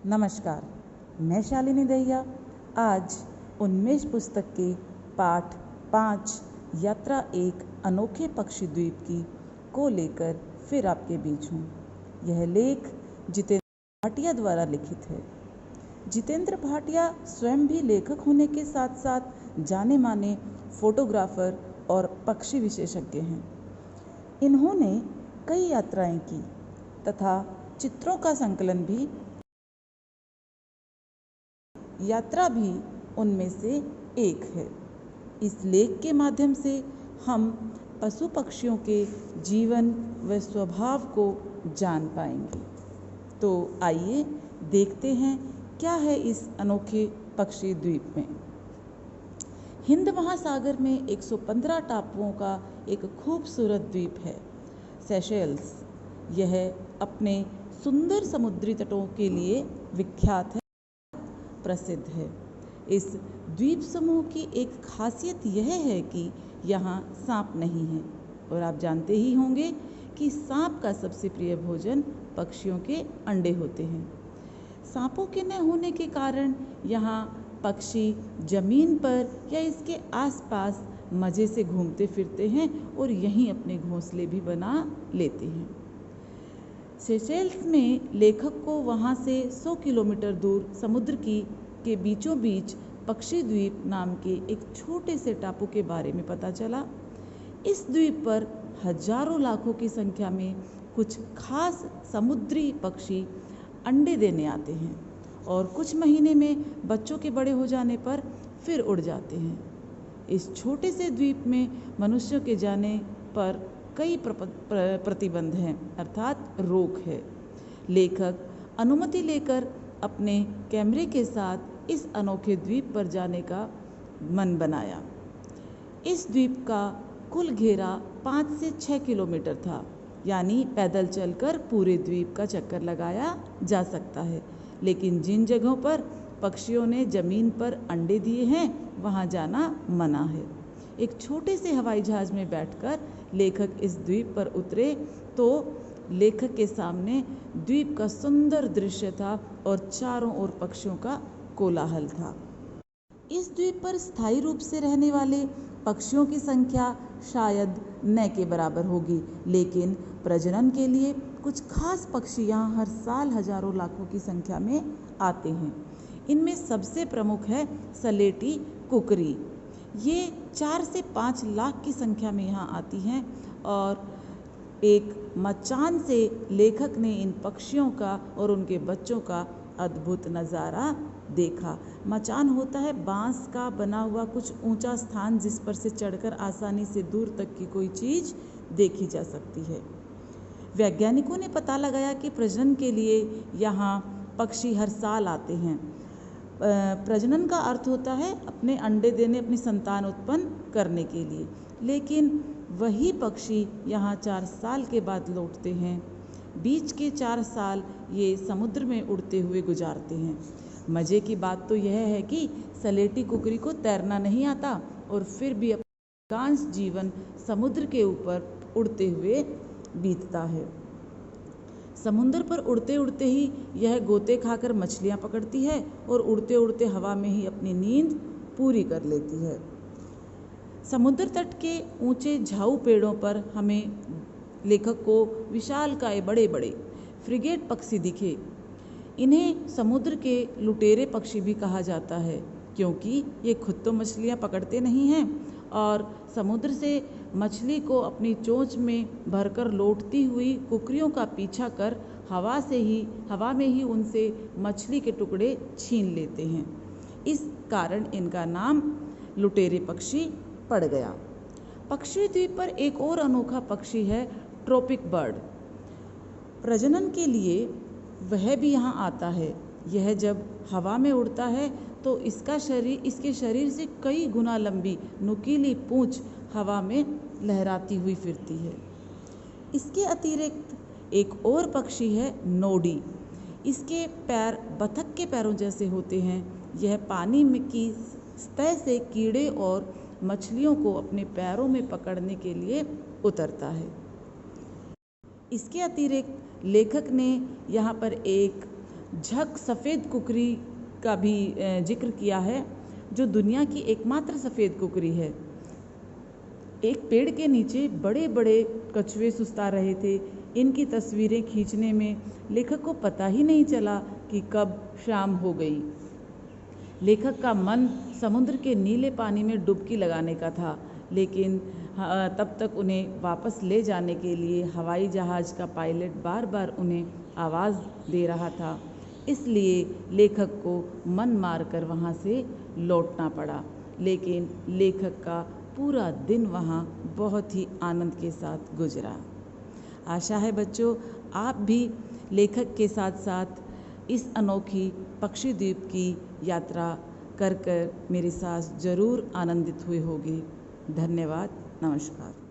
नमस्कार, मैं शालिनी दहिया आज उन्मेष पुस्तक के पाठ 5 यात्रा एक अनोखे पक्षी द्वीप की को लेकर फिर आपके बीच हूँ। यह लेख जितेंद्र भाटिया द्वारा लिखित है। जितेंद्र भाटिया स्वयं भी लेखक होने के साथ साथ जाने माने फोटोग्राफर और पक्षी विशेषज्ञ हैं। इन्होंने कई यात्राएं की तथा चित्रों का संकलन भी यात्रा भी उनमें से एक है। इस लेख के माध्यम से हम पशु पक्षियों के जीवन व स्वभाव को जान पाएंगे। तो आइए देखते हैं क्या है इस अनोखे पक्षी द्वीप में। हिंद महासागर में 115 टापुओं का एक खूबसूरत द्वीप है सेशेल्स। यह अपने सुंदर समुद्री तटों के लिए विख्यात है, प्रसिद्ध है। इस द्वीप समूह की एक खासियत यह है कि यहाँ सांप नहीं है और आप जानते ही होंगे कि सांप का सबसे प्रिय भोजन पक्षियों के अंडे होते हैं। सांपों के न होने के कारण यहाँ पक्षी जमीन पर या इसके आसपास मज़े से घूमते फिरते हैं और यहीं अपने घोंसले भी बना लेते हैं। सेशेल्स में लेखक को वहाँ से 100 किलोमीटर दूर समुद्र के बीचों बीच पक्षी द्वीप नाम के एक छोटे से टापू के बारे में पता चला। इस द्वीप पर हजारों लाखों की संख्या में कुछ खास समुद्री पक्षी अंडे देने आते हैं और कुछ महीने में बच्चों के बड़े हो जाने पर फिर उड़ जाते हैं। इस छोटे से द्वीप में मनुष्यों के जाने पर कई प्रतिबंध हैं, अर्थात रोक है। लेखक अनुमति लेकर अपने कैमरे के साथ इस अनोखे द्वीप पर जाने का मन बनाया। इस द्वीप का कुल घेरा 5 से 6 किलोमीटर था, यानी पैदल चलकर पूरे द्वीप का चक्कर लगाया जा सकता है। लेकिन जिन जगहों पर पक्षियों ने जमीन पर अंडे दिए हैं वहाँ जाना मना है। एक छोटे से हवाई जहाज में बैठकर लेखक इस द्वीप पर उतरे तो लेखक के सामने द्वीप का सुंदर दृश्य था और चारों ओर पक्षियों का कोलाहल था। इस द्वीप पर स्थायी रूप से रहने वाले पक्षियों की संख्या शायद न के बराबर होगी, लेकिन प्रजनन के लिए कुछ खास पक्षी यहाँ हर साल हजारों लाखों की संख्या में आते हैं। इनमें सबसे प्रमुख है सलेटी कुकरी। ये 4 से 5 लाख की संख्या में यहाँ आती हैं और एक मचान से लेखक ने इन पक्षियों का और उनके बच्चों का अद्भुत नज़ारा देखा। मचान होता है बांस का बना हुआ कुछ ऊंचा स्थान जिस पर से चढ़कर आसानी से दूर तक की कोई चीज़ देखी जा सकती है। वैज्ञानिकों ने पता लगाया कि प्रजनन के लिए यहाँ पक्षी हर साल आते हैं। प्रजनन का अर्थ होता है अपने अंडे देने, अपनी संतान उत्पन्न करने के लिए, लेकिन वही पक्षी यहाँ 4 साल के बाद लौटते हैं। बीच के 4 साल ये समुद्र में उड़ते हुए गुजारते हैं। मज़े की बात तो यह है कि सलेटी कुकरी को तैरना नहीं आता और फिर भी अधिकांश जीवन समुद्र के ऊपर उड़ते हुए बीतता है। समुद्र पर उड़ते उड़ते ही यह गोते खाकर मछलियाँ पकड़ती है और उड़ते उड़ते हवा में ही अपनी नींद पूरी कर लेती है। समुद्र तट के ऊंचे झाऊ पेड़ों पर हमें लेखक को विशालकाय बड़े बड़े फ्रिगेट पक्षी दिखे। इन्हें समुद्र के लुटेरे पक्षी भी कहा जाता है, क्योंकि ये खुद तो मछलियाँ पकड़ते नहीं हैं और समुद्र से मछली को अपनी चोंच में भरकर लौटती हुई कुकरियों का पीछा कर हवा में ही उनसे मछली के टुकड़े छीन लेते हैं। इस कारण इनका नाम लुटेरे पक्षी पड़ गया। पक्षी द्वीप पर एक और अनोखा पक्षी है ट्रॉपिक बर्ड। प्रजनन के लिए वह भी यहाँ आता है। यह जब हवा में उड़ता है तो इसके शरीर से कई गुना लंबी नुकीली पूंछ हवा में लहराती हुई फिरती है। इसके अतिरिक्त एक और पक्षी है नोडी। इसके पैर बतख के पैरों जैसे होते हैं। यह पानी में की सतह से कीड़े और मछलियों को अपने पैरों में पकड़ने के लिए उतरता है। इसके अतिरिक्त लेखक ने यहाँ पर एक झक सफ़ेद कुकरी का भी जिक्र किया है, जो दुनिया की एकमात्र सफ़ेद कुकरी है। एक पेड़ के नीचे बड़े बड़े कछुए सुस्ता रहे थे। इनकी तस्वीरें खींचने में लेखक को पता ही नहीं चला कि कब शाम हो गई। लेखक का मन समुद्र के नीले पानी में डुबकी लगाने का था, लेकिन तब तक उन्हें वापस ले जाने के लिए हवाई जहाज़ का पायलट बार बार उन्हें आवाज़ दे रहा था। इसलिए लेखक को मन मारकर वहाँ से लौटना पड़ा। लेकिन लेखक का पूरा दिन वहाँ बहुत ही आनंद के साथ गुजरा। आशा है बच्चों, आप भी लेखक के साथ साथ इस अनोखी पक्षी द्वीप की यात्रा कर मेरे साथ ज़रूर आनंदित हुए होगी। धन्यवाद। नमस्कार।